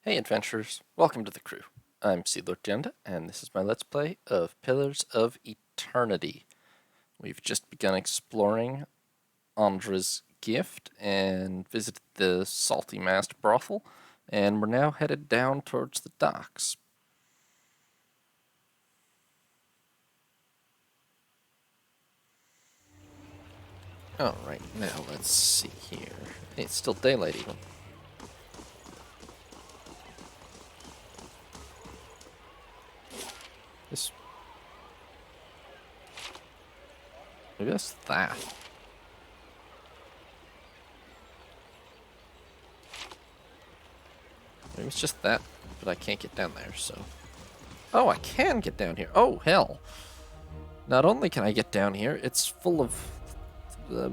Hey adventurers, welcome to the crew. I'm Sealord Jenda, and this is my Let's Play of Pillars of Eternity. We've just begun exploring Andra's gift and visited the Salty Mast brothel, and we're now headed down towards the docks. Alright, now let's see here. Hey, it's still daylight even. This... Maybe that's that. Maybe it's just that, but I can't get down there, so... Oh, I can get down here. Oh, hell. Not only can I get down here, it's full of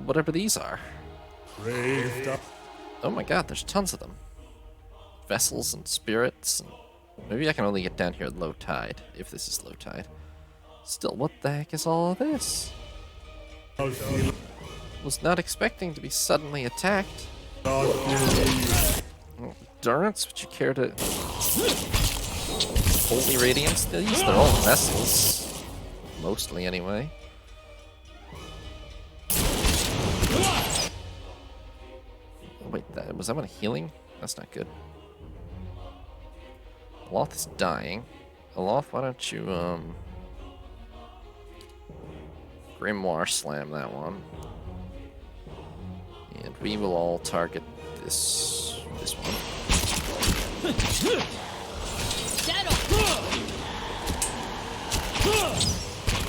whatever these are. Oh my god, there's tons of them. Vessels and spirits, and maybe I can only get down here at low tide, if this is low tide. Still, what the heck is all of this? Was not expecting to be suddenly attacked. Oh, Durance, would you care to... Holy Radiance these? They're all vessels. Mostly, anyway. Oh, wait, was that one healing? That's not good. Aloth is dying. Aloth, why don't you, Grimoire slam that one. And we will all target this one.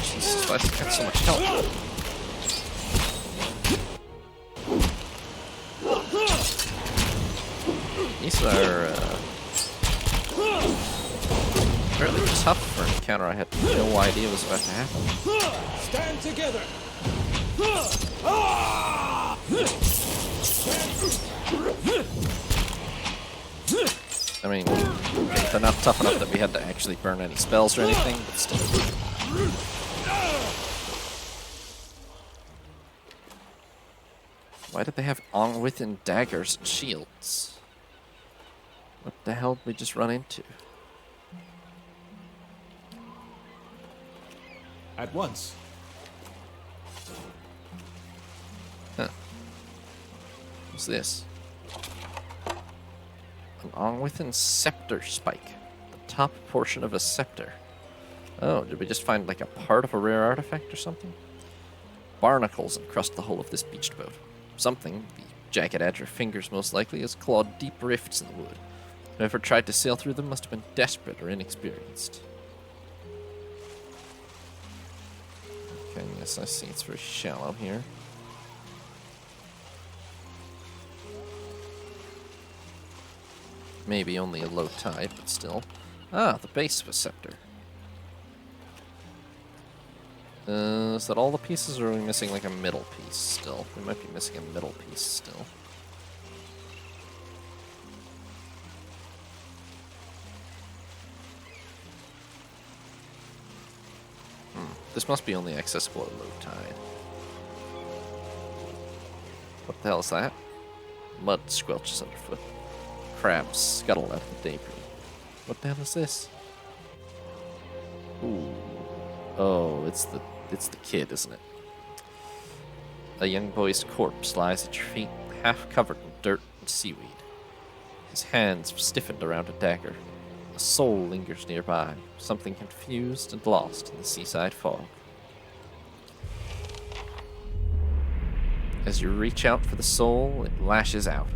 Jesus, why has it got so much health? These are fairly tough for an encounter I had no idea was about to happen. Stand together. I mean, they're not tough enough that we had to actually burn any spells or anything, but still. Why did they have on-within daggers and shields? What the hell did we just run into? At once. Huh. What's this? An on-within scepter spike. The top portion of a scepter. Oh, did we just find like a part of a rare artifact or something? Barnacles encrust the hull of this beached boat. Something, the jagged edge of fingers most likely, has clawed deep rifts in the wood. Whoever tried to sail through them must have been desperate or inexperienced. Okay, yes, I see it's very shallow here. Maybe only a low tide, but still. Ah, the base of a scepter. Is that all the pieces, or are we missing like a middle piece still? We might be missing a middle piece still. This must be only accessible at low tide. What the hell is that? Mud squelches underfoot. Crabs scuttle out of the debris. What the hell is this? Ooh. Oh, it's the kid, isn't it? A young boy's corpse lies at your feet, half covered in dirt and seaweed. His hands have stiffened around a dagger. A soul lingers nearby, something confused and lost in the seaside fog. As you reach out for the soul, it lashes out.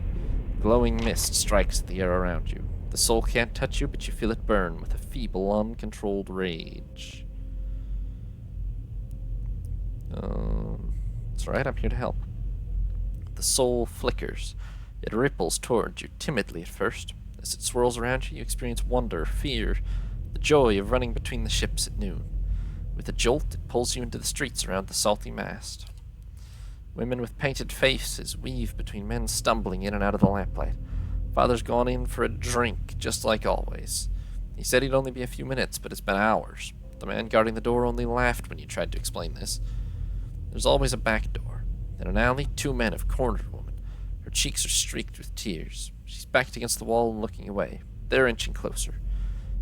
Glowing mist strikes at the air around you. The soul can't touch you, but you feel it burn with a feeble, uncontrolled rage. That's right, I'm here to help. The soul flickers. It ripples towards you, timidly at first. As it swirls around you, you experience wonder, fear, the joy of running between the ships at noon. With a jolt, it pulls you into the streets around the Salty Mast. Women with painted faces weave between men stumbling in and out of the lamplight. Father's gone in for a drink, just like always. He said he'd only be a few minutes, but it's been hours. The man guarding the door only laughed when you tried to explain this. There's always a back door. In an alley, two men have cornered a woman. Her cheeks are streaked with tears. She's backed against the wall and looking away. They're inching closer.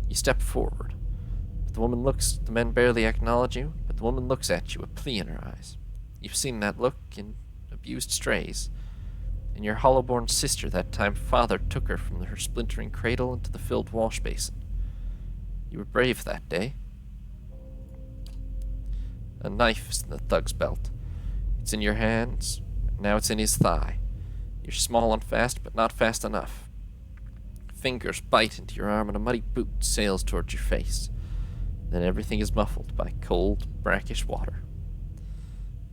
You step forward. But the men barely acknowledge you, but the woman looks at you, a plea in her eyes. You've seen that look in abused strays. In your hollow-born sister, that time father took her from her splintering cradle into the filled wash basin. You were brave that day. A knife is in the thug's belt. It's in your hands, and now it's in his thigh. You're small and fast, but not fast enough. Fingers bite into your arm, and a muddy boot sails towards your face. Then everything is muffled by cold, brackish water.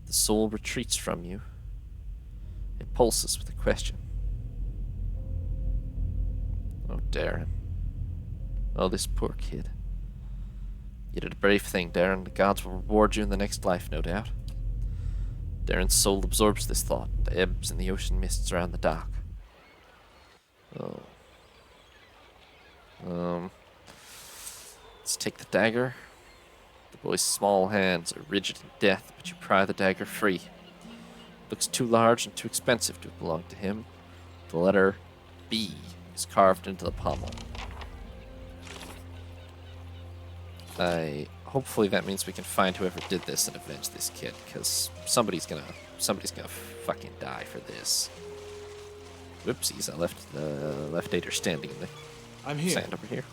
The soul retreats from you. It pulses with a question. Oh, Darren. Oh, this poor kid. You did a brave thing, Darren. The gods will reward you in the next life, no doubt. Darren's soul absorbs this thought, the ebbs in the ocean mists around the dock. Oh. Let's take the dagger. The boy's small hands are rigid in death, but you pry the dagger free. It looks too large and too expensive to belong to him. The letter B is carved into the pommel. Hopefully that means we can find whoever did this and avenge this kid, because somebody's gonna fucking die for this. Whoopsies! I left the left aider standing in the I'm here. sand over here.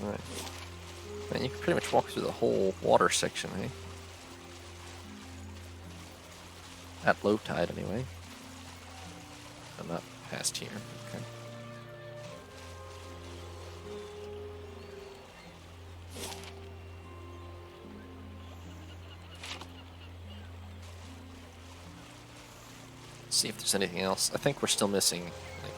Alright. Man, you can pretty much walk through the whole water section, eh? At low tide, anyway. I'm not past here. Okay. See if there's anything else. I think we're still missing, like,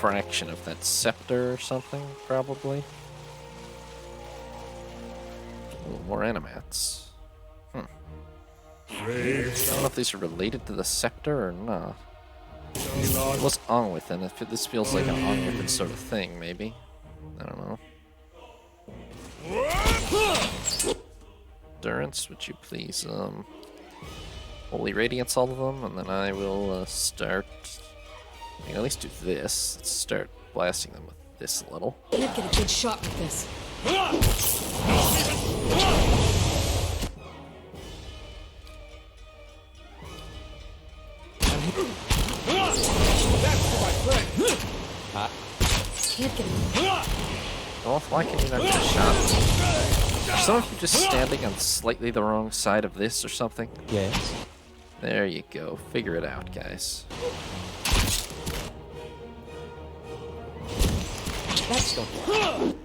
fraction of that scepter or something, probably. Ooh, more animats. I don't know if these are related to the scepter or not. What's on with it? This feels like an on with it sort of thing, maybe. I don't know. Endurance, would you please, Holy Radiance all of them, and then I will, start... I can at least do this. Let's start blasting them with this a little. Can't get a good shot with this. That's for my friend. Can't get it. Well, why can you not get a shot? Are some of you just standing on slightly the wrong side of this or something? Yes. There you go. Figure it out, guys. That's not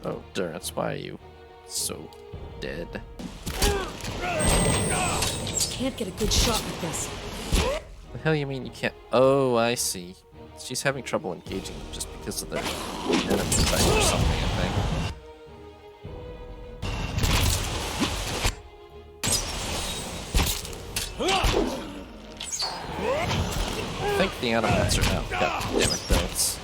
Oh, Durance, why are you so dead? Can't get a good shot with this. The hell you mean you can't? Oh, I see. She's having trouble engaging just because of the enemy type or something, I think. I think the animats are out. God damn it, Durance.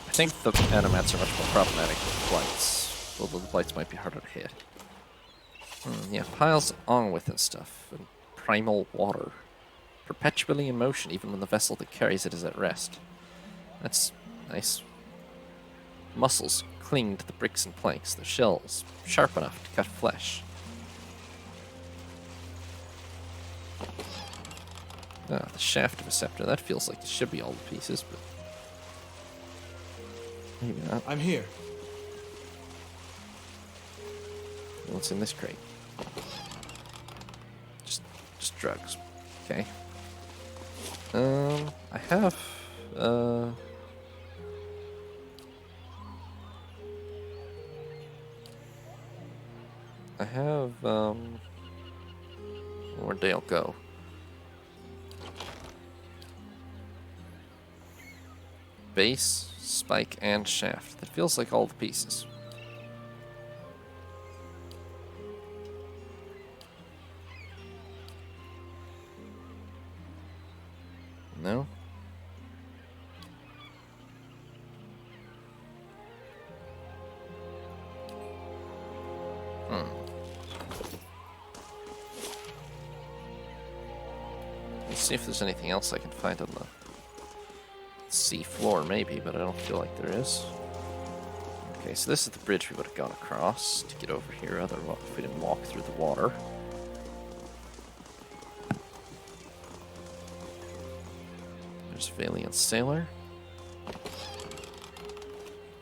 I think the animats are much more problematic than blights, although the blights might be harder to hit. Yeah, piles on with and stuff, and primal water. Perpetually in motion, even when the vessel that carries it is at rest. That's nice. Muscles cling to the bricks and planks, their shells sharp enough to cut flesh. Ah, the shaft of a scepter, that feels like it should be all the pieces, but... maybe not. I'm here. What's in this crate? Just drugs. Okay. I have, where'd they all go? Base, spike, and shaft. That feels like all the pieces. No? See if there's anything else I can find on the sea floor, maybe, but I don't feel like there is. Okay, so this is the bridge we would have gone across to get over here, otherwise if we didn't walk through the water. There's Valiant Sailor.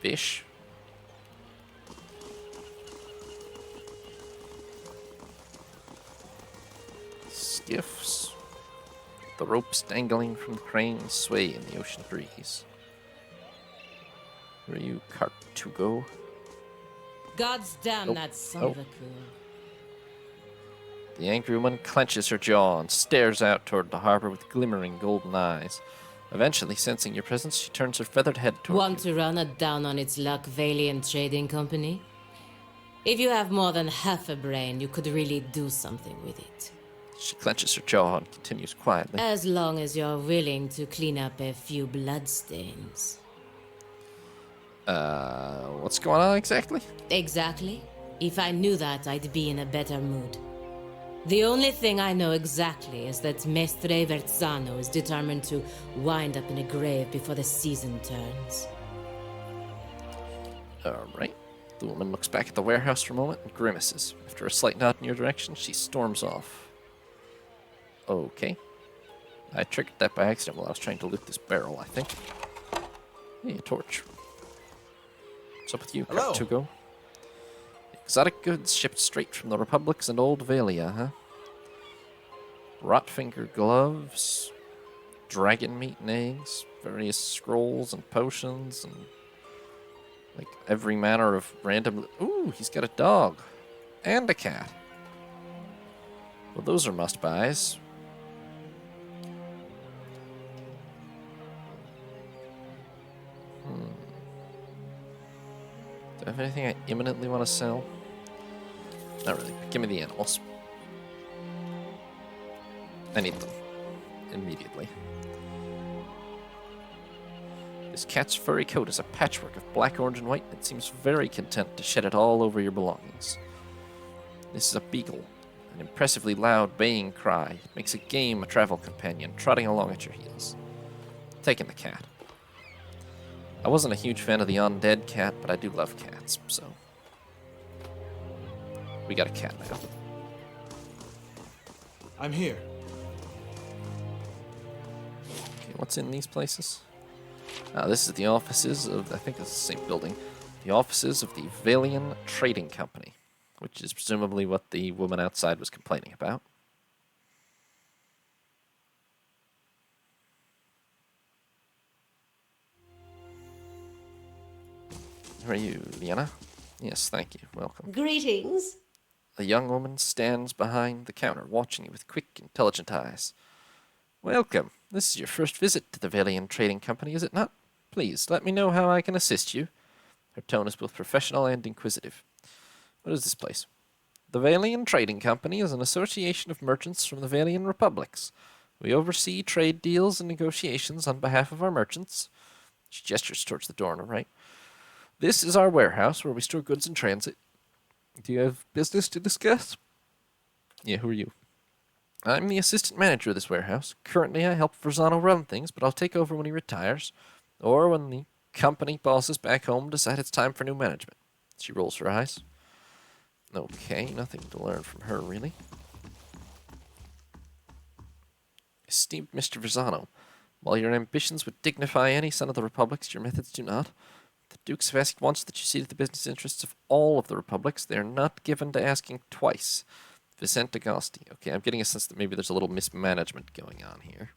Fish. Skiffs. The ropes dangling from the cranes sway in the ocean breeze. Where are you, Cartugo? God's damn Oh, that son oh. of a cool. The angry woman clenches her jaw and stares out toward the harbor with glimmering golden eyes. Eventually, sensing your presence, she turns her feathered head toward Want you. to run it down on its luck, Valiant Trading Company? If you have more than half a brain, you could really do something with it. She clenches her jaw and continues quietly. As long as you're willing to clean up a few bloodstains. What's going on exactly? Exactly. If I knew that, I'd be in a better mood. The only thing I know exactly is that Mestre Verzano is determined to wind up in a grave before the season turns. Alright. The woman looks back at the warehouse for a moment and grimaces. After a slight nod in your direction, she storms off. Okay. I triggered that by accident while I was trying to loot this barrel, I think. Hey, a torch. What's up with you, Hello. Cartugo? Exotic goods shipped straight from the Republics and Old Valia, huh? Rotfinger gloves, dragon meat and eggs, various scrolls and potions, and like every manner of random... Ooh, he's got a dog. And a cat. Well, those are must-buys. Do I have anything I imminently want to sell? Not really. Give me the animals. I need them. Immediately. This cat's furry coat is a patchwork of black, orange, and white, and it seems very content to shed it all over your belongings. This is a beagle. An impressively loud, baying cry. It makes a game a travel companion, trotting along at your heels. Taking the cat. I wasn't a huge fan of the undead cat, but I do love cats, so... We got a cat now. I'm here. Okay, what's in these places? This is the offices of, I think it's the same building, the offices of the Valian Trading Company, which is presumably what the woman outside was complaining about. Who are you, Liana? Yes, thank you. Welcome. Greetings. A young woman stands behind the counter, watching you with quick, intelligent eyes. Welcome. This is your first visit to the Valian Trading Company, is it not? Please, let me know how I can assist you. Her tone is both professional and inquisitive. What is this place? The Valian Trading Company is an association of merchants from the Valian Republics. We oversee trade deals and negotiations on behalf of our merchants. She gestures towards the door on the right. This is our warehouse where we store goods in transit. Do you have business to discuss? Yeah, who are you? I'm the assistant manager of this warehouse. Currently, I help Verzano run things, but I'll take over when he retires, or when the company bosses back home decide it's time for new management. She rolls her eyes. Okay, nothing to learn from her, really. Esteemed Mr. Verzano, while your ambitions would dignify any son of the Republics, your methods do not. The Dukes have asked once that you see to the business interests of all of the Republics. They are not given to asking twice. Vicente Agosti. Okay, I'm getting a sense that maybe there's a little mismanagement going on here.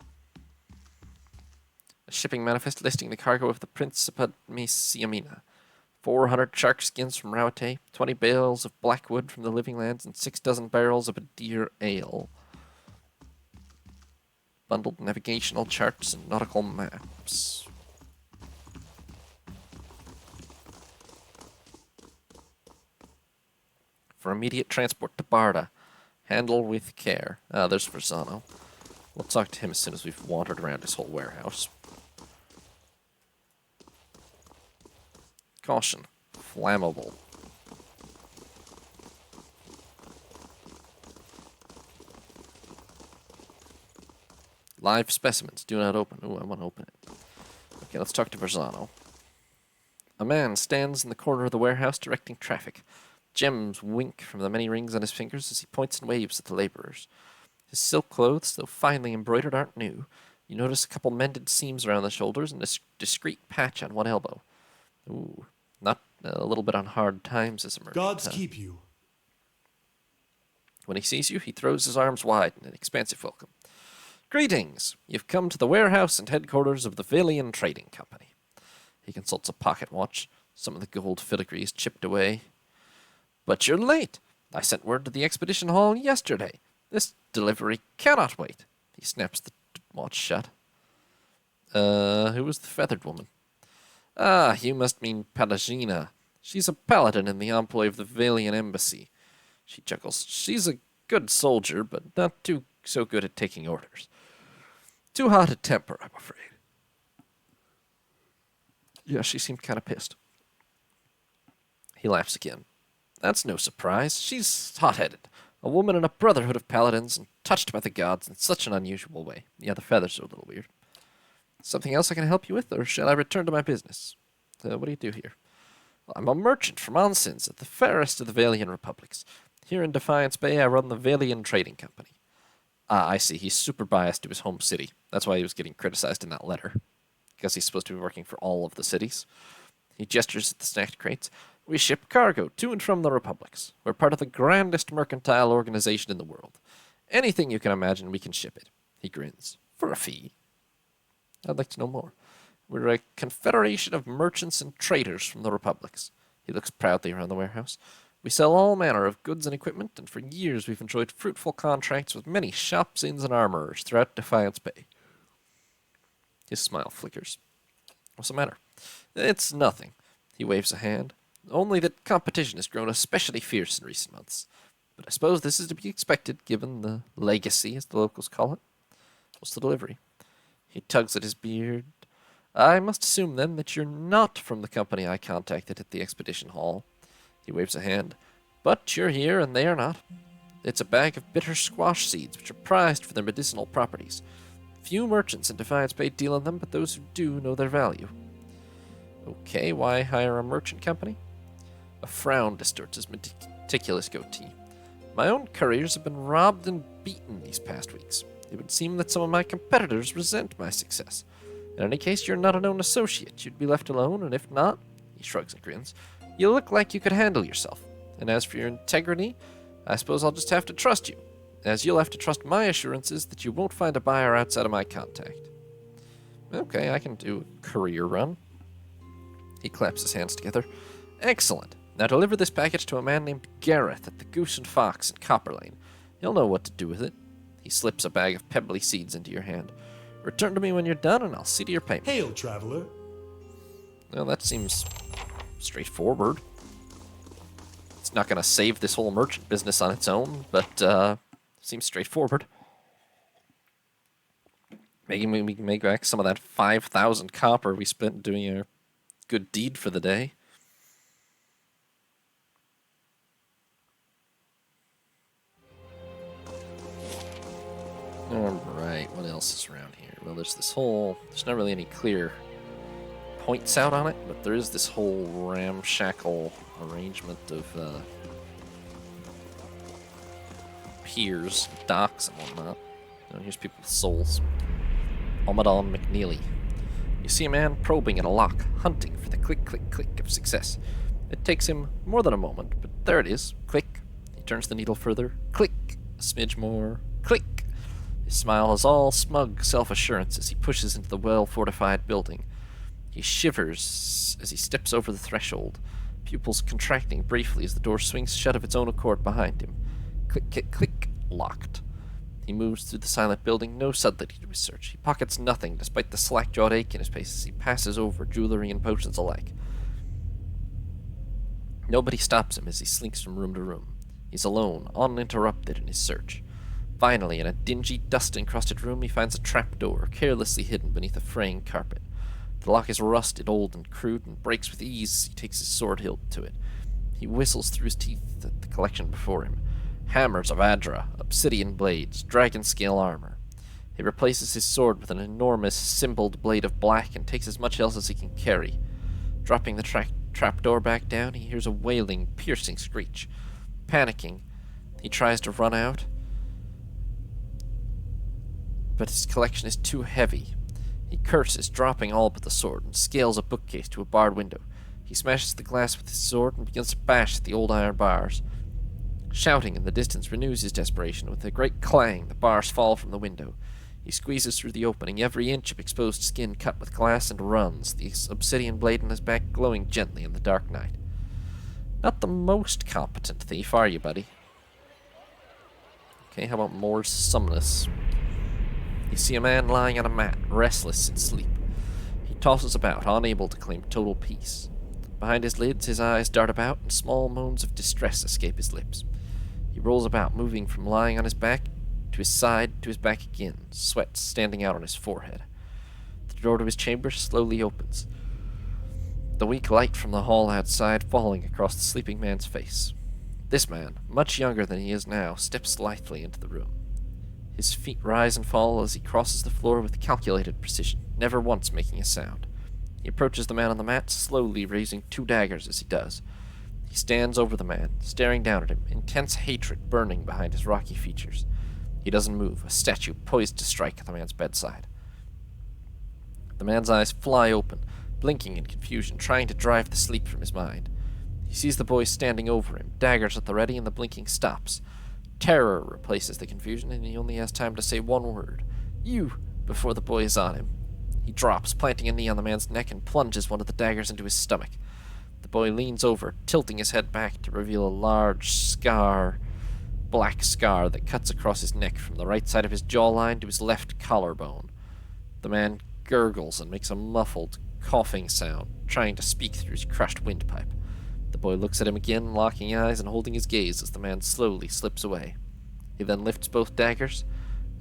A shipping manifest listing the cargo of the Principad Siamina. 400 shark skins from Rauate, 20 bales of blackwood from the Living Lands, and 6 dozen barrels of a deer ale. Bundled navigational charts and nautical maps. For immediate transport to Barda. Handle with care. There's Verzano. We'll talk to him as soon as we've wandered around his whole warehouse. Caution. Flammable. Live specimens. Do not open. Ooh, I want to open it. Okay, let's talk to Verzano. A man stands in the corner of the warehouse directing traffic. Gems wink from the many rings on his fingers as he points and waves at the laborers. His silk clothes, though finely embroidered, aren't new. You notice a couple mended seams around the shoulders and a discreet patch on one elbow. Ooh, not a little bit on hard times as a merchant. Gods keep you. When he sees you, he throws his arms wide in an expansive welcome. Greetings! You've come to the warehouse and headquarters of the Valian Trading Company. He consults a pocket watch. Some of the gold filigrees chipped away. But you're late. I sent word to the expedition hall yesterday. This delivery cannot wait. He snaps the watch shut. Who was the feathered woman? Ah, you must mean Pelagina. She's a paladin in the employ of the Valian embassy. She chuckles. She's a good soldier, but not so good at taking orders. Too hot a temper, I'm afraid. Yeah, she seemed kind of pissed. He laughs again. That's no surprise. She's hot-headed. A woman in a brotherhood of paladins and touched by the gods in such an unusual way. Yeah, the feathers are a little weird. Something else I can help you with, or shall I return to my business? What do you do here? Well, I'm a merchant from Onsins at the fairest of the Valian republics. Here in Defiance Bay, I run the Valian Trading Company. Ah, I see. He's super biased to his home city. That's why he was getting criticized in that letter. Because he's supposed to be working for all of the cities. He gestures at the stacked crates. We ship cargo to and from the republics. We're part of the grandest mercantile organization in the world. Anything you can imagine, we can ship it. He grins. For a fee. I'd like to know more. We're a confederation of merchants and traders from the republics. He looks proudly around the warehouse. We sell all manner of goods and equipment, and for years we've enjoyed fruitful contracts with many shops, inns, and armorers throughout Defiance Bay. His smile flickers. What's the matter? It's nothing. He waves a hand. Only that competition has grown especially fierce in recent months. But I suppose this is to be expected, given the legacy, as the locals call it. What's the delivery? He tugs at his beard. I must assume, then, that you're not from the company I contacted at the expedition hall. He waves a hand. But you're here, and they are not. It's a bag of bitter squash seeds, which are prized for their medicinal properties. Few merchants in Defiance Bay deal in them, but those who do know their value. Okay, why hire a merchant company? A frown distorts his meticulous goatee. My own couriers have been robbed and beaten these past weeks. It would seem that some of my competitors resent my success. In any case, you're not a known associate. You'd be left alone, and if not, he shrugs and grins, you look like you could handle yourself. And as for your integrity, I suppose I'll just have to trust you, as you'll have to trust my assurances that you won't find a buyer outside of my contact. Okay, I can do a courier run. He claps his hands together. Excellent. Now deliver this package to a man named Gareth at the Goose and Fox in Copper Lane. He'll know what to do with it. He slips a bag of pebbly seeds into your hand. Return to me when you're done, and I'll see to your payment. Hail, traveler. Well, that seems straightforward. It's not going to save this whole merchant business on its own, but seems straightforward. Maybe we can make back some of that 5,000 copper we spent doing a good deed for the day. Alright, what else is around here? Well, there's not really any clear points out on it, but there is this whole ramshackle arrangement of piers, docks, and whatnot. Here's people with souls. Omadon McNeely. You see a man probing at a lock, hunting for the click-click-click of success. It takes him more than a moment, but there it is. Click. He turns the needle further. Click. A smidge more. Click. His smile is all smug self-assurance as he pushes into the well-fortified building. He shivers as he steps over the threshold, pupils contracting briefly as the door swings shut of its own accord behind him. Click, click, click. Locked. He moves through the silent building, no subtlety to his search. He pockets nothing, despite the slack-jawed ache in his face as he passes over jewelry and potions alike. Nobody stops him as he slinks from room to room. He's alone, uninterrupted in his search. Finally, in a dingy, dust-encrusted room, he finds a trapdoor, carelessly hidden beneath a fraying carpet. The lock is rusted, old, and crude, and breaks with ease as he takes his sword hilt to it. He whistles through his teeth at the collection before him. Hammers of Adra, obsidian blades, dragon-scale armor. He replaces his sword with an enormous symboled blade of black and takes as much else as he can carry. Dropping the trapdoor back down, he hears a wailing, piercing screech. Panicking, he tries to run out, but his collection is too heavy. He curses, dropping all but the sword, and scales a bookcase to a barred window. He smashes the glass with his sword and begins to bash at the old iron bars. Shouting in the distance renews his desperation. With a great clang, the bars fall from the window. He squeezes through the opening, every inch of exposed skin cut with glass, and runs, the obsidian blade in his back glowing gently in the dark night. Not the most competent thief, are you, buddy? Okay, how about more summonness? You see a man lying on a mat, restless in sleep. He tosses about, unable to claim total peace. Behind his lids, his eyes dart about, and small moans of distress escape his lips. He rolls about, moving from lying on his back to his side to his back again, sweat standing out on his forehead. The door to his chamber slowly opens, the weak light from the hall outside falling across the sleeping man's face. This man, much younger than he is now, steps lithely into the room. His feet rise and fall as he crosses the floor with calculated precision, never once making a sound. He approaches the man on the mat, slowly raising 2 daggers as he does. He stands over the man, staring down at him, intense hatred burning behind his rocky features. He doesn't move, a statue poised to strike at the man's bedside. The man's eyes fly open, blinking in confusion, trying to drive the sleep from his mind. He sees the boy standing over him, daggers at the ready, and the blinking stops. Terror replaces the confusion, and he only has time to say one word, "You," before the boy is on him. He drops, planting a knee on the man's neck, and plunges one of the daggers into his stomach. The boy leans over, tilting his head back to reveal a large black scar that cuts across his neck from the right side of his jawline to his left collarbone. The man gurgles and makes a muffled, coughing sound, trying to speak through his crushed windpipe. The boy looks at him again, locking eyes and holding his gaze as the man slowly slips away. He then lifts both daggers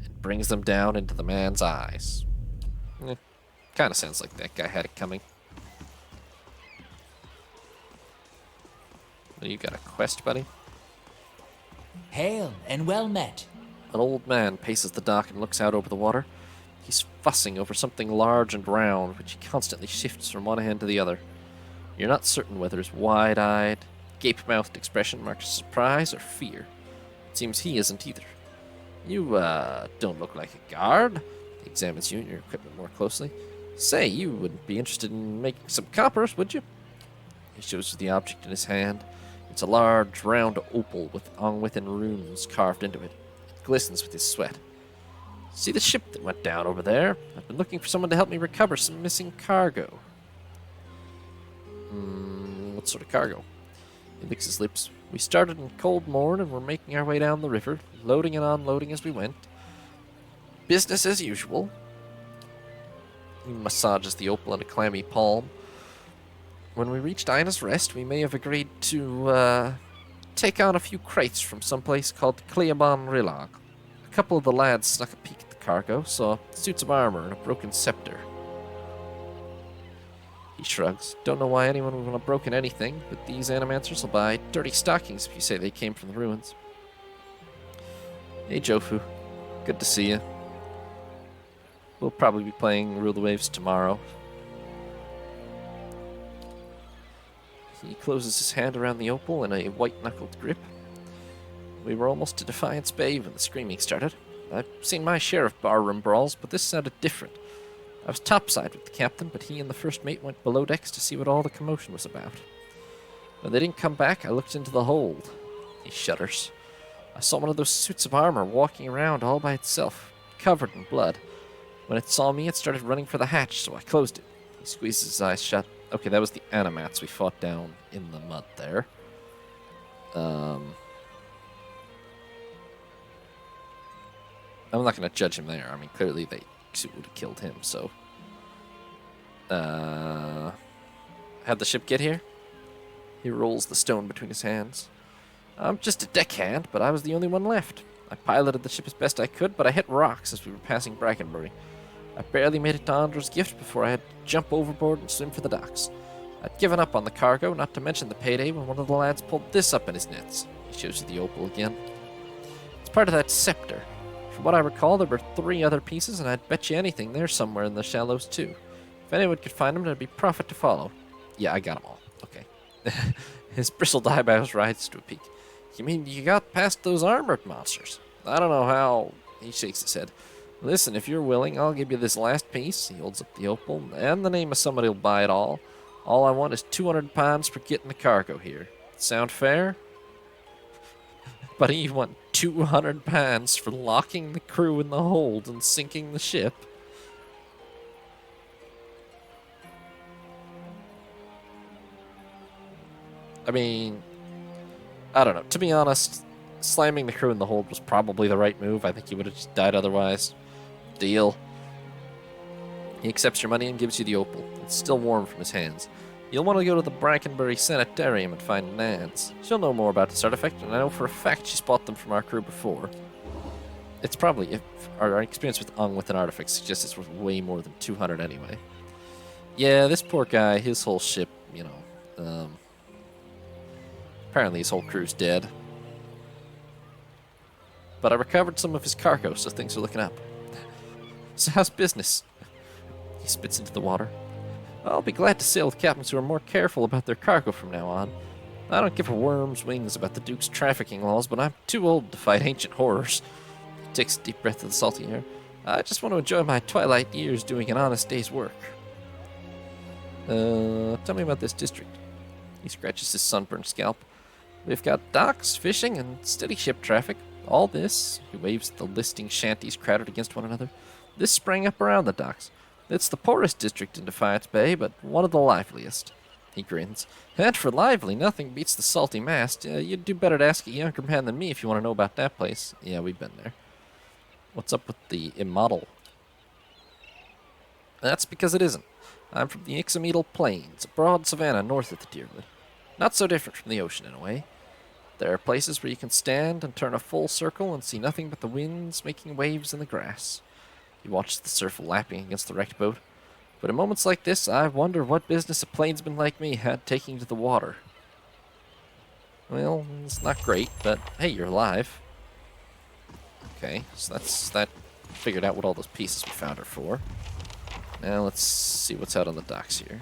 and brings them down into the man's eyes. Kind of sounds like that guy had it coming. Well, you got a quest, buddy? Hail and well met. An old man paces the dock and looks out over the water. He's fussing over something large and round, which he constantly shifts from one hand to the other. You're not certain whether his wide-eyed, gape-mouthed expression marks surprise or fear. It seems he isn't either. You, don't look like a guard. He examines you and your equipment more closely. Say, you wouldn't be interested in making some coppers, would you? He shows you the object in his hand. It's a large, round opal with on-within runes carved into it. It glistens with his sweat. See the ship that went down over there? I've been looking for someone to help me recover some missing cargo. What sort of cargo? He licks his lips. We started in cold morn and were making our way down the river, loading and unloading as we went. Business as usual. He massages the opal in a clammy palm. When we reached Ina's Rest, we may have agreed to, take on a few crates from some place called Cleobon Rillag. A couple of the lads snuck a peek at the cargo, saw suits of armor and a broken scepter. He shrugs. Don't know why anyone would want a broken anything, but these animancers will buy dirty stockings if you say they came from the ruins. Hey, Jofu. Good to see you. We'll probably be playing Rule the Waves tomorrow. He closes his hand around the opal in a white-knuckled grip. We were almost to Defiance Bay when the screaming started. I've seen my share of barroom brawls, but this sounded different. I was topside with the captain, but he and the first mate went below decks to see what all the commotion was about. When they didn't come back, I looked into the hold. He shudders. I saw one of those suits of armor walking around all by itself, covered in blood. When it saw me, it started running for the hatch, so I closed it. He squeezes his eyes shut. Okay, that was the animats we fought down in the mud there. I'm not going to judge him there. I mean, clearly they would have killed him, so... How'd the ship get here? He rolls the stone between his hands. I'm just a deckhand, but I was the only one left. I piloted the ship as best I could, but I hit rocks as we were passing Brackenbury. I barely made it to Andra's gift before I had to jump overboard and swim for the docks. I'd given up on the cargo, not to mention the payday, when one of the lads pulled this up in his nets. He shows you the opal again. It's part of that scepter. From what I recall, there were 3 other pieces, and I'd bet you anything they're somewhere in the shallows too. If anyone could find them, there'd be profit to follow. Yeah, I got them all. Okay. His bristled eyebrows rise to a peak. You mean you got past those armored monsters? I don't know how... He shakes his head. Listen, if you're willing, I'll give you this last piece. He holds up the opal, and the name of somebody who'll buy it all. All I want is 200 pounds for getting the cargo here. Sound fair? But you want 200 pounds for locking the crew in the hold and sinking the ship? I mean, I don't know. To be honest, slamming the crew in the hold was probably the right move. I think he would have just died otherwise. Deal. He accepts your money and gives you the opal. It's still warm from his hands. You'll want to go to the Brackenbury Sanitarium and find Nance. She'll know more about this artifact, and I know for a fact she's bought them from our crew before. It's probably, if our experience with Ung with an artifact suggests it's worth way more than 200 anyway. Yeah, this poor guy, his whole ship, you know, apparently his whole crew's dead. But I recovered some of his cargo, so things are looking up. So how's business? He spits into the water. I'll be glad to sail with captains who are more careful about their cargo from now on. I don't give a worm's wings about the Duke's trafficking laws, but I'm too old to fight ancient horrors. He takes a deep breath of the salty air. I just want to enjoy my twilight years doing an honest day's work. Tell me about this district. He scratches his sunburned scalp. We've got docks, fishing, and steady ship traffic. All this, he waves at the listing shanties crowded against one another. This sprang up around the docks. It's the poorest district in Defiance Bay, but one of the liveliest. He grins. And for lively, nothing beats the Salty Mast. You'd do better to ask a younger man than me if you want to know about that place. Yeah, we've been there. What's up with the immodel? That's because it isn't. I'm from the Ixamedal Plains, a broad savanna north of the Deerwood. Not so different from the ocean in a way. There are places where you can stand and turn a full circle and see nothing but the winds making waves in the grass. He watches the surf lapping against the wrecked boat. But in moments like this, I wonder what business a plainsman like me had taking to the water. Well, it's not great, but hey, you're alive. Okay, so that's that. Figured out what all those pieces we found are for. Now let's see what's out on the docks here.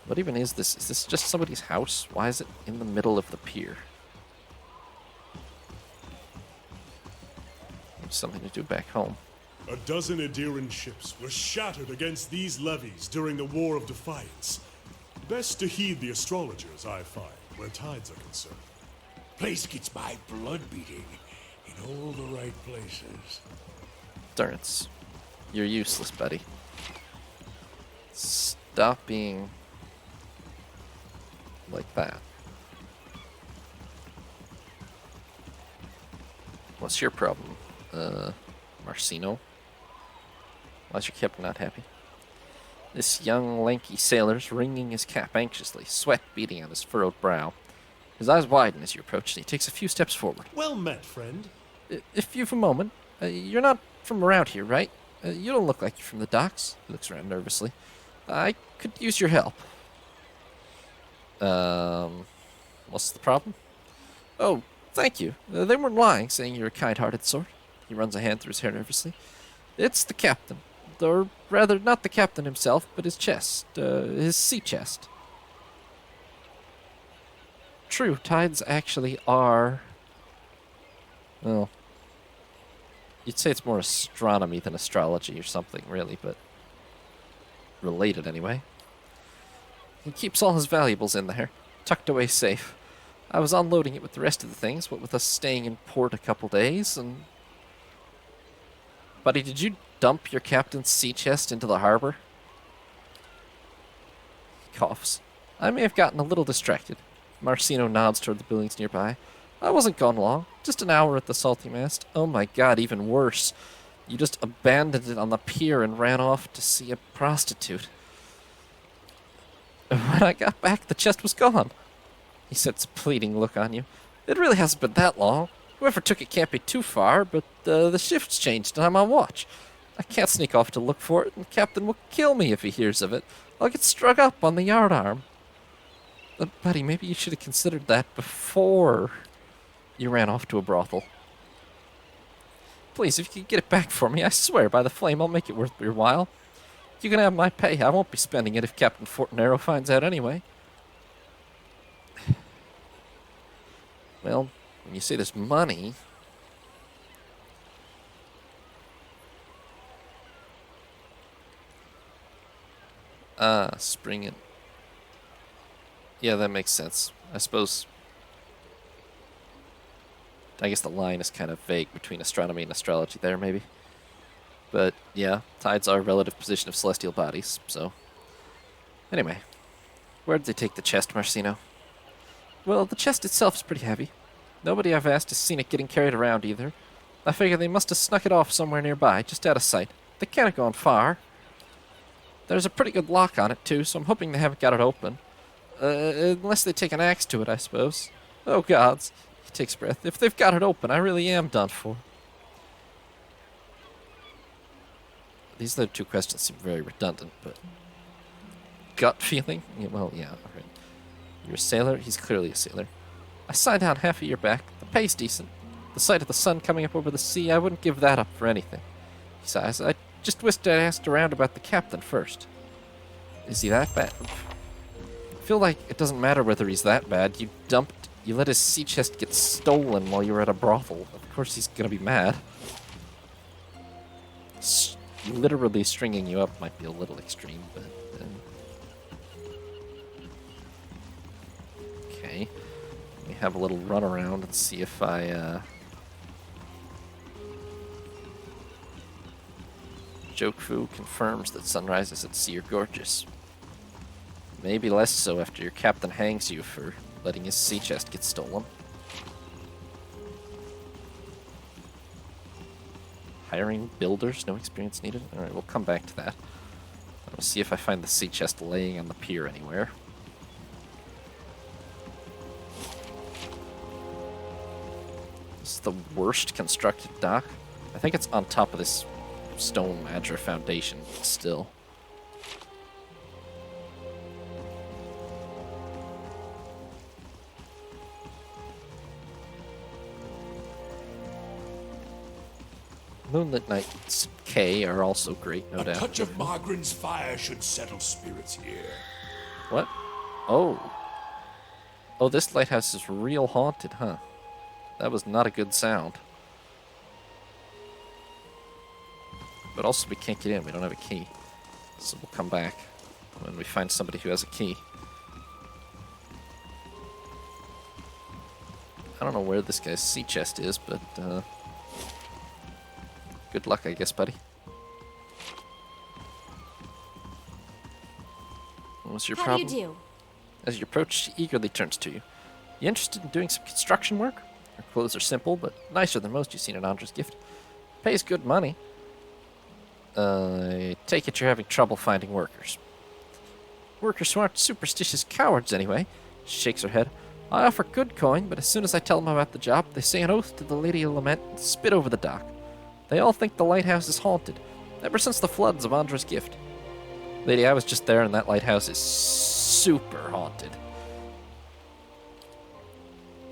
What even is this? Is this just somebody's house? Why is it in the middle of the pier? Something to do back home. A dozen Adiran ships were shattered against these levees during the War of Defiance. Best to heed the astrologers, I find, where tides are concerned. Place gets my blood beating in all the right places. Durance, you're useless, buddy. Stop being like that. What's your problem? Marcino? Why's your captain not happy? This young, lanky sailor's wringing his cap anxiously, sweat beading on his furrowed brow. His eyes widen as you approach, and he takes a few steps forward. Well met, friend. If you've a moment, you're not from around here, right? You don't look like you're from the docks. He looks around nervously. I could use your help. What's the problem? Oh, thank you. They weren't lying, saying you're a kind-hearted sort. He runs a hand through his hair nervously. It's the captain. Or rather, not the captain himself, but his chest. His sea chest. True, tides actually are... Well, you'd say it's more astronomy than astrology or something, really, but... related, anyway. He keeps all his valuables in there, tucked away safe. I was unloading it with the rest of the things, what with us staying in port a couple days, and... Buddy, did you dump your captain's sea chest into the harbor? He coughs. I may have gotten a little distracted. Marcino nods toward the buildings nearby. I wasn't gone long. Just an hour at the Salty Mast. Oh my god, even worse. You just abandoned it on the pier and ran off to see a prostitute. When I got back, the chest was gone. He sets a pleading look on you. It really hasn't been that long. Whoever took it can't be too far, but the shift's changed and I'm on watch. I can't sneak off to look for it, and the captain will kill me if he hears of it. I'll get struck up on the yardarm. Buddy, maybe you should have considered that before you ran off to a brothel. Please, if you could get it back for me, I swear by the flame I'll make it worth your while. You can have my pay. I won't be spending it if Captain Fortinero finds out anyway. Well, when you say there's money... spring it. Yeah, that makes sense. I suppose... I guess the line is kind of vague between astronomy and astrology there, maybe. But, yeah, tides are a relative position of celestial bodies, so... Anyway, where did they take the chest, Marcino? Well, the chest itself is pretty heavy. Nobody I've asked has seen it getting carried around either. I figure they must have snuck it off somewhere nearby, just out of sight. They can't have gone far. There's a pretty good lock on it, too, so I'm hoping they haven't got it open. Unless they take an axe to it, I suppose. Oh, gods. He takes a breath. If they've got it open, I really am done for. These other two questions seem very redundant, but... Gut feeling? Yeah, well, yeah, alright. You're a sailor? He's clearly a sailor. I signed on half a year back. The pay's decent. The sight of the sun coming up over the sea, I wouldn't give that up for anything. He sighs. I just wished I'd asked around about the captain first. Is he that bad? I feel like it doesn't matter whether he's that bad. You let his sea chest get stolen while you were at a brothel. Of course he's gonna be mad. Literally stringing you up might be a little extreme, but... Okay. Let me have a little run around and see if I, Jokefu confirms that sunrises at sea are gorgeous. Maybe less so after your captain hangs you for letting his sea chest get stolen. Hiring builders, no experience needed. Alright, we'll come back to that. I'll see if I find the sea chest laying on the pier anywhere. This is the worst constructed dock. I think it's on top of this stone Madra foundation still. Moonlit Nights K are also great, no doubt. A touch of Margaren's fire should settle spirits here. What? Oh. Oh, this lighthouse is real haunted, huh? That was not a good sound. But also we can't get in, we don't have a key. So we'll come back when we find somebody who has a key. I don't know where this guy's sea chest is, but good luck, I guess, buddy. What's your problem? How do you do? As you approach, she eagerly turns to you. You interested in doing some construction work? Her clothes are simple, but nicer than most you've seen at Andra's gift. Pays good money. I take it you're having trouble finding workers. Workers who aren't superstitious cowards, anyway. She shakes her head. I offer good coin, but as soon as I tell them about the job, they say an oath to the Lady of Lament and spit over the dock. They all think the lighthouse is haunted, ever since the floods of Andra's gift. Lady, I was just there, and that lighthouse is super haunted.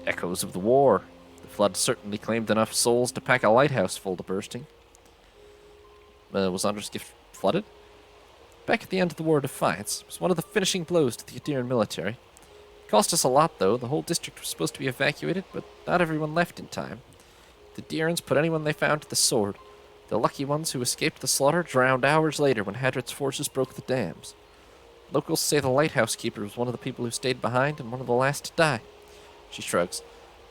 Echoes of the war. The flood certainly claimed enough souls to pack a lighthouse full to bursting. Was Andra's gift flooded? Back at the end of the War of Defiance, it was one of the finishing blows to the Adiran military. It cost us a lot, though. The whole district was supposed to be evacuated, but not everyone left in time. The Adirans put anyone they found to the sword. The lucky ones who escaped the slaughter drowned hours later when Hadrit's forces broke the dams. Locals say the lighthouse keeper was one of the people who stayed behind and one of the last to die. She shrugs.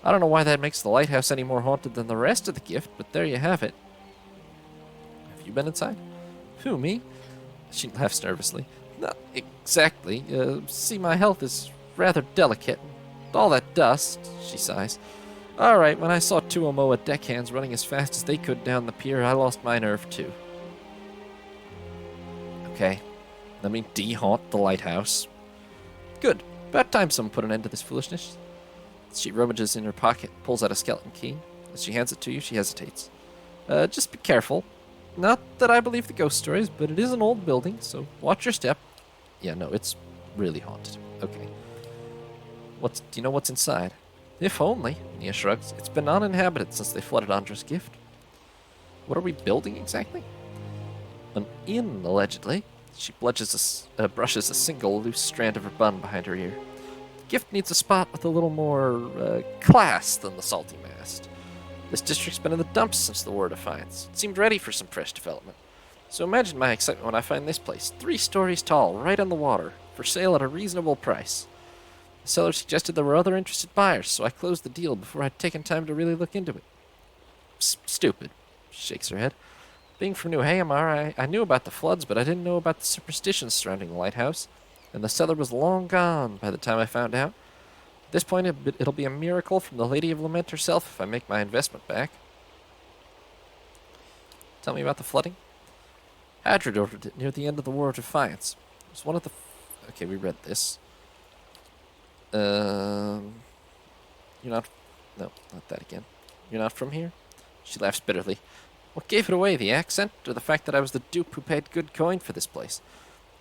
I don't know why that makes the lighthouse any more haunted than the rest of the gift, but there you have it. Have you been inside? Who, me? She laughs nervously. Not exactly. See, my health is rather delicate. All that dust, she sighs. Alright, when I saw two Omoa deckhands running as fast as they could down the pier, I lost my nerve too. Okay, let me de-haunt the lighthouse. Good. About time someone put an end to this foolishness. She rummages in her pocket, pulls out a skeleton key. As she hands it to you, she hesitates. Just be careful. Not that I believe the ghost stories, but it is an old building, so watch your step. Yeah, no, it's really haunted. Okay. Do you know what's inside? If only, Nia shrugs. It's been uninhabited since they flooded Andra's gift. What are we building exactly? An inn, allegedly. She brushes a single loose strand of her bun behind her ear. The gift needs a spot with a little more class than the salty mast. This district's been in the dumps since the War of Defiance. It seemed ready for some fresh development. So imagine my excitement when I find this place, 3 stories tall, right on the water, for sale at a reasonable price. The seller suggested there were other interested buyers, so I closed the deal before I'd taken time to really look into it. Stupid, she shakes her head. Being from New Hayamar, I knew about the floods, but I didn't know about the superstitions surrounding the lighthouse, and the seller was long gone by the time I found out. At this point, it'll be a miracle from the Lady of Lament herself if I make my investment back. Tell me about the flooding. Hadrid ordered it near the end of the War of Defiance. It was one of the... Okay, we read this. You're not... No, not that again. You're not from here? She laughs bitterly. What gave it away, the accent, or the fact that I was the dupe who paid good coin for this place?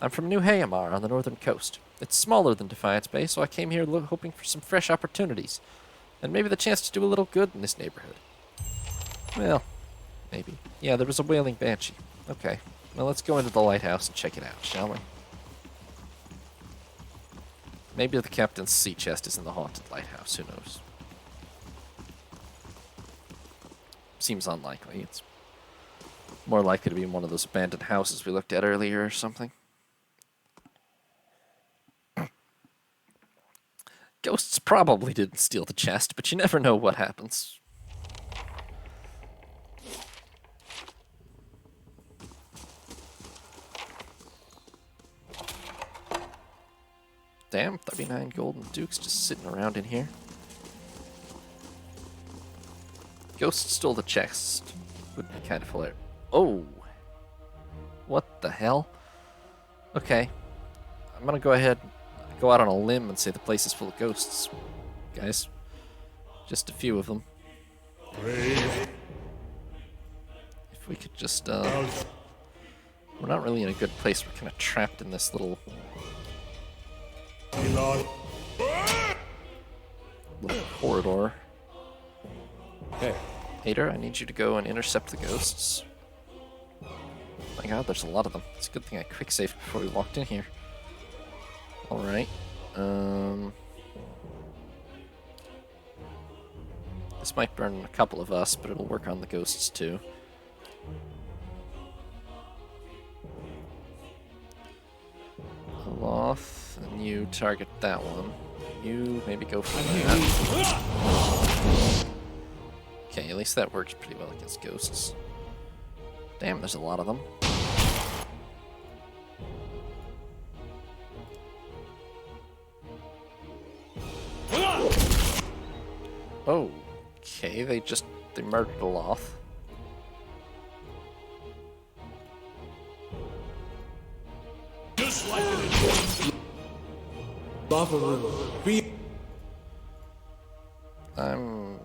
I'm from New Hayamar on the northern coast. It's smaller than Defiance Bay, so I came here hoping for some fresh opportunities, and maybe the chance to do a little good in this neighborhood. Well, maybe. Yeah, there was a wailing banshee. Okay, well, let's go into the lighthouse and check it out, shall we? Maybe the captain's sea chest is in the haunted lighthouse, who knows? Seems unlikely. It's more likely to be in one of those abandoned houses we looked at earlier or something. Ghosts probably didn't steal the chest, but you never know what happens. Damn, 39 golden dukes just sitting around in here. Ghost stole the chest. Would be kind of hilarious. Oh! What the hell? Okay. I'm gonna go ahead, go out on a limb and say the place is full of ghosts. Guys. Just a few of them. If we could just, we're not really in a good place. We're kind of trapped in this little corridor. Okay. Hater, I need you to go and intercept the ghosts. My god, there's a lot of them. It's a good thing I quick-saved before we walked in here. Alright. This might burn a couple of us, but it'll work on the ghosts too. Aloth, and you target that one. You maybe go for that. Okay, at least that works pretty well against ghosts. Damn, there's a lot of them. Oh, okay, they murdered Aloth. Just like an I'm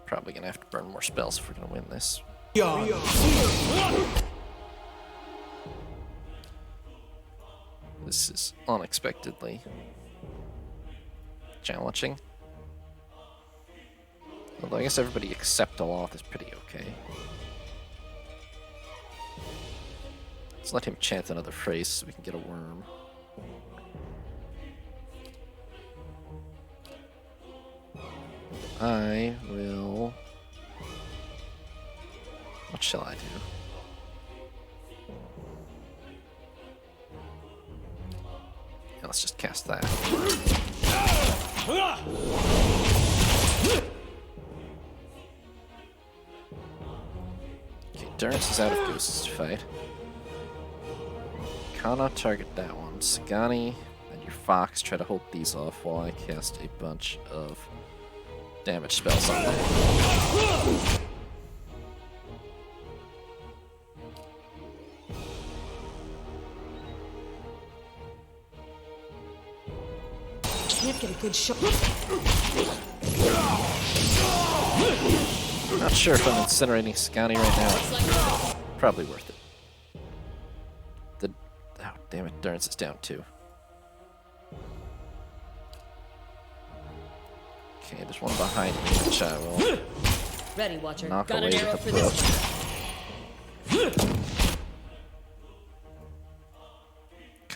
probably gonna have to burn more spells if we're gonna win this. This is unexpectedly challenging. Although I guess everybody except Aloth is pretty okay. Let's let him chant another phrase so we can get a worm. I will... What shall I do? Yeah, let's just cast that. Okay, Durance is out of ghosts to fight. Kana, target that one. Sagani and your fox try to hold these off while I cast a bunch of damage spells on them. Can't get a good shot. Not sure if I'm incinerating Sagani right now. Probably worth it. Oh, damn it, Durance is down too. Okay, there's one behind me, which I will Ready, Watcher. knock Got away an with arrow a for bow. this one.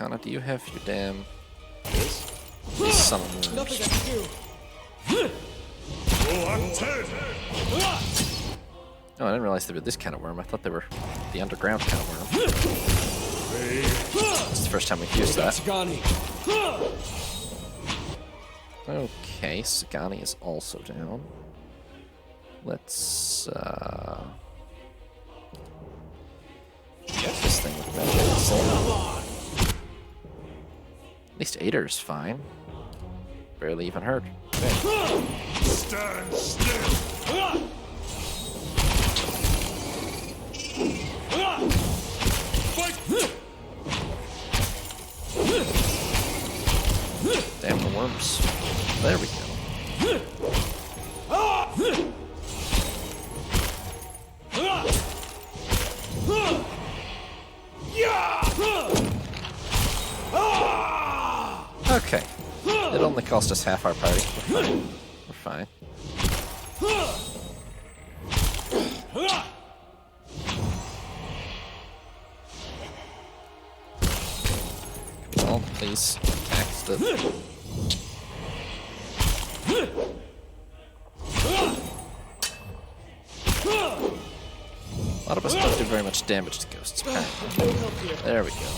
Connor, do you have your damn summon Nothing moves? I can do. Oh, I'm dead! Oh, I didn't realize they were this kind of worm. I thought they were the underground kind of worm. It's the first time we've used that. Sagani. Okay, Sagani is also down. Let's, this thing would eventually solve. At least Ader's fine. Barely even hurt. Stand still! Fight! Damn the worms. There we go. Okay. It only cost us half our party. We're fine. Come on, please. Attack stuff. A lot of us don't do very much damage to ghosts, apparently. There we go.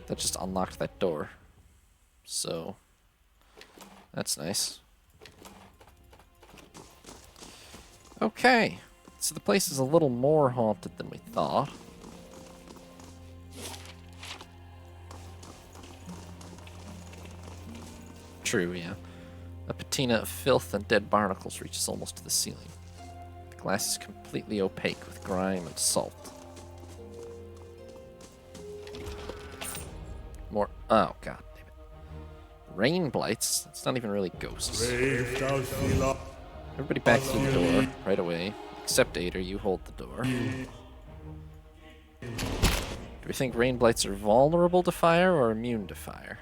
That just unlocked that door. So, that's nice. Okay, so the place is a little more haunted than we thought. True, yeah. A patina of filth and dead barnacles reaches almost to the ceiling. The glass is completely opaque with grime and salt. More. Oh, god damn it. Rain blights? It's not even really ghosts. Brave thou Phila. Everybody back through the door right away. Except Ader, you hold the door. Do we think rain blights are vulnerable to fire or immune to fire?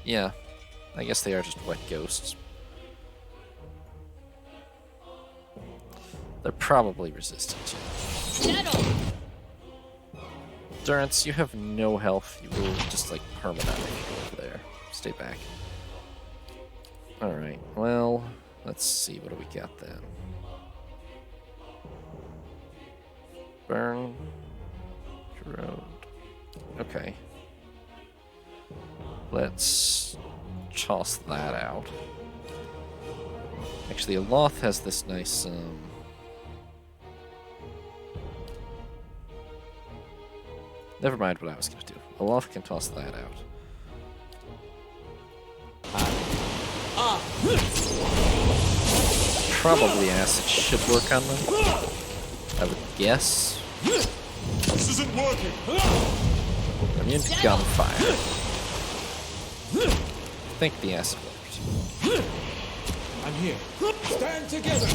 Yeah, I guess they are just wet ghosts. They're probably resistant to it. Durance, you have no health. You will just like permanently over there. Stay back. Alright, well, let's see. What do we got then? Burn. Corrode. Okay. Let's toss that out. Actually, Aloth has this nice, never mind what I was going to do. Aloth can toss that out. Probably acid should work on them. I would guess. This isn't working! They're immune to gunfire. I think the acid works. I'm here. Stand together.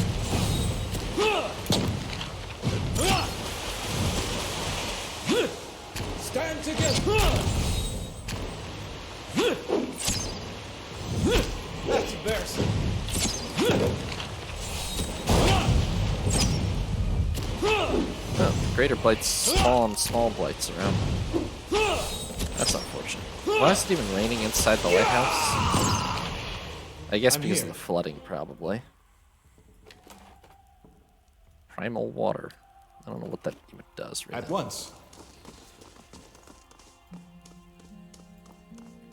Stand together. That's embarrassing. Oh, greater blights spawn small blights around. That's unfortunate. Why is it even raining inside the lighthouse? I guess because of the flooding, probably. Primal water. I don't know what that even does, really. At once.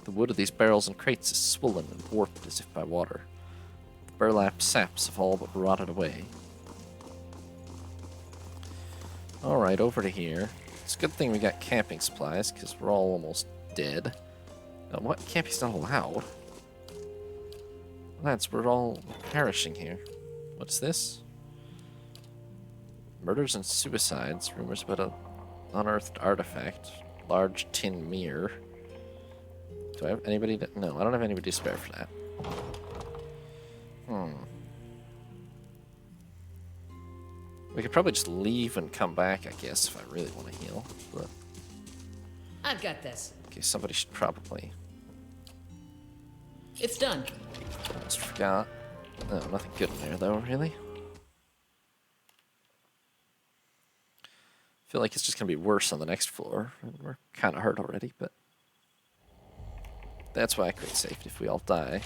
The wood of these barrels and crates is swollen and warped as if by water. The burlap saps have all but rotted away. Alright, over to here. It's a good thing we got camping supplies, because we're all almost dead. What? Camping's not allowed? Lads, we're all perishing here. What's this? Murders and suicides. Rumors about an unearthed artifact. Large tin mirror. Do I have anybody to... No, I don't have anybody to spare for that. We could probably just leave and come back, I guess, if I really want to heal. But... I've got this. Okay, somebody should probably... It's done. Almost forgot. No, nothing good in there, though, really. feel like it's just going to be worse on the next floor. And we're kind of hurt already, but that's why I create safety if we all die.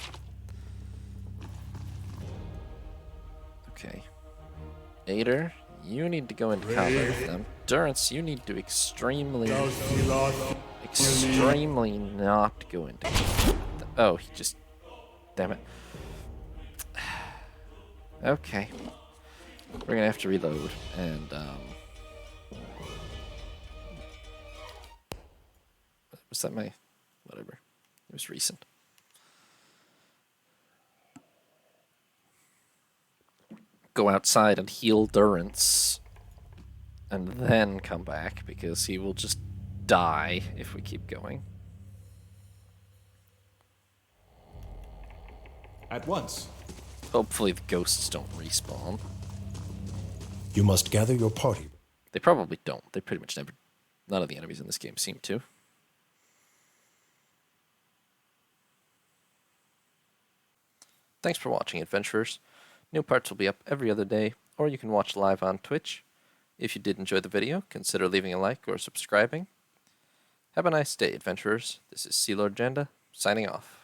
Okay. Ader, you need to go into combat with them. Durance, you need to extremely not go into combat. Oh, he just... Damn it. Okay. We're gonna have to reload, and, was that my... Whatever. It was recent. Go outside and heal Durance, and then come back, because he will just die if we keep going. At once. Hopefully the ghosts don't respawn. You must gather your party. They probably don't. They pretty much never... None of the enemies in this game seem to. Thanks for watching, adventurers. New parts will be up every other day, or you can watch live on Twitch. If you did enjoy the video, consider leaving a like or subscribing. Have a nice day, adventurers. This is Sea Lord Janda, signing off.